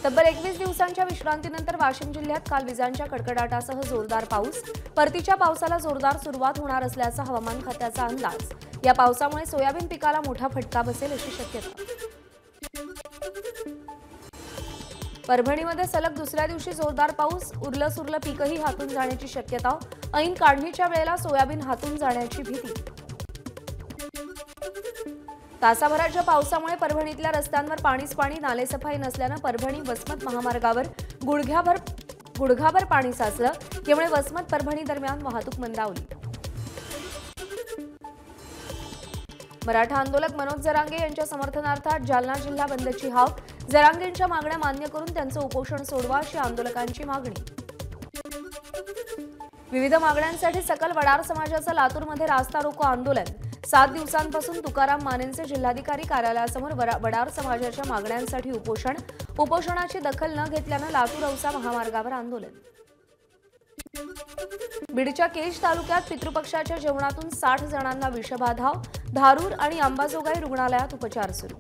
तब्बल 21 दिवसांच्या विश्रांतीनंतर वाशिम जिल्ह्यात काल विजांच्या कडकडाटासह जोरदार पाऊस। परतीच्या पावसाला जोरदार सुरुवात होणार असल्याचा हवामान खात्याचा अंदाज। या पावसामुळे सोयाबीन पिकाला मोठा फटका बसेल अशी शक्यता। परभणीमध्ये सलग दुसऱ्या दिवशी जोरदार पाऊस। उरलं पीकही हातून जाण्याची शक्यता। ऐन काढणीच्या वेळेला सोयाबीन हातून जाण्याची भीती। तासाभराच्या पावसामुळे परभणीतल्या रस्त्यांवर पाणीच पाणी। नालेसफाई नसल्याने परभणी वसमत महामार्गावर गुडघाभर पाणी साचलं। यामुळे वसमत परभणी दरम्यान वाहतूक मंदावली। मराठा आंदोलक मनोज जरांगे यांच्या समर्थनार्थ जालना जिल्हा बंदची हाक। जरांगेंच्या मागण्या मान्य करून त्यांचं उपोषण सोडवा अशी आंदोलकांची मागणी। विविध मागण्यांसाठी सकल वडार समाजाचं लातूरमध्ये रास्ता रोको आंदोलन। 7 दिवसांपासून तुकाराम मानेंचे जिल्हाधिकारी कार्यालयासमोर वडार समाजाच्या मागण्यांसाठी उपोषण। उपोषणाची दखल न घेतल्यानं लातूर औसा महामार्गावर आंदोलन। बीडच्या केज तालुक्यात पितृपक्षाच्या जेवणातून 60 जणांना विषबाधा। धारूर आणि अंबाजोगाई रुग्णालयात उपचार सुरू।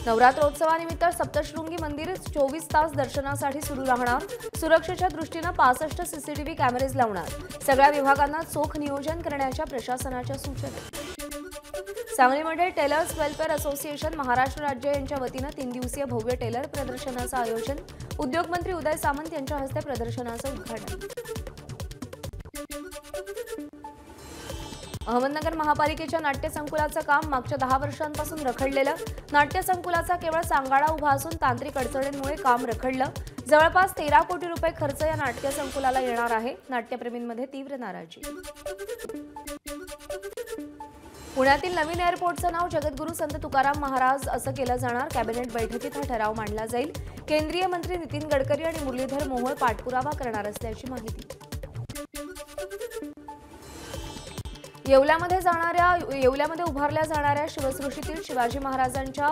नवरात्रोत्सवानिमित्त सप्तशृंगी मंदिर 24 तास दर्शनासाठी सुरू राहणार। सुरक्षेच्या दृष्टीने 65 सीसीटीव्ही कॅमेरेज लावणार। सगळ्या विभागांना चोख नियोजन करण्याच्या प्रशासनाच्या सूचना। सांगलीमध्ये टेलर्स वेलफेअर असोसिएशन महाराष्ट्र राज्य यांच्या वतीने 3 दिवसीय भव्य टेलर प्रदर्शनाचं आयोजन। उद्योगमंत्री उदय सामंत यांच्या हस्ते प्रदर्शनाचं उद्घाटन। अहमदनगर महापालिकेच्या नाट्यसंकुलाचं काम मागच्या 10 वर्षांपासून रखडलेलं। नाट्यसंकुलाचा केवळ सांगाडा उभा असून तांत्रिक अडचणींमुळे काम रखडलं। जवळपास 13 कोटी रुपये खर्च या नाट्यसंकुलाला येणार आहे। नाट्यप्रेमींमध्ये तीव्र नाराजी। पुण्यातील नवीन एअरपोर्टचं नाव जगद्गुरू संत तुकाराम महाराज असं केलं जाणार। कॅबिनेट बैठकीत हा ठराव मांडला जाईल। केंद्रीय मंत्री नितीन गडकरी आणि मुरलीधर मोहोळ पाठपुरावा करणार असल्याची माहिती। येवल्यामध्ये उभारल्या जाणाऱ्या शिवसृष्टीतील शिवाजी महाराजांच्या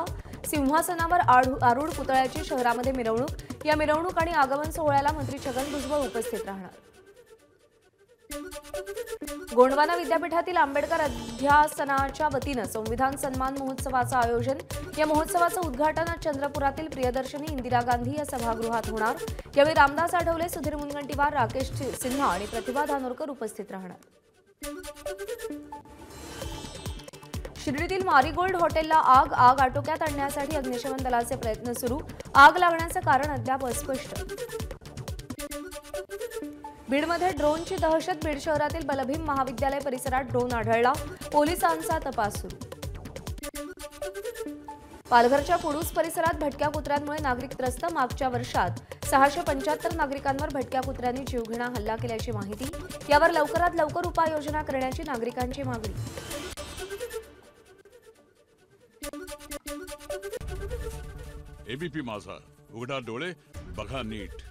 सिंहासनावर आरूढ पुतळ्याची शहरामध्ये मिरवणूक। या मिरवणूक आणि आगमन सोहळ्याला मंत्री छगन भुजबळ उपस्थित राहणार। गोंडवाना विद्यापीठातील आंबेडकर अध्यासनाच्या वतीनं संविधान सन्मान महोत्सवाचं आयोजन। या महोत्सवाचं उद्घाटन आज चंद्रपुरातील प्रियदर्शनी इंदिरा गांधी या सभागृहात होणार। यावेळी रामदास आठवले, सुधीर मुनगंटीवार, राकेश सिन्हा आणि प्रतिभा धानोरकर उपस्थित राहणार। शिर्डीतील मारीगोल्ड हॉटेलला आग आटोक्यात आणण्यासाठी अग्निशमन दलाचे प्रयत्न सुरू। आग लागण्याचं कारण अद्याप अस्पष्ट। बीडमध्ये ड्रोनची दहशत। बीड शहरातील बलभीम महाविद्यालय परिसरात ड्रोन आढळला। पोलिसांचा तपास सुरू। पालघरच्या कुडूस परिसरात भटक्या कुत्र्यांमुळे नागरिक त्रस्त। मागच्या वर्षात 675 नागरिकांवर भटक्या कुत्र्यांनी जीवघेणा हल्ला केल्याची माहिती। यावर लवकरात लवकर उपाययोजना करण्याची नागरिकांची मागणी। एबीपी माझा, उघडा डोळे बघा नीट।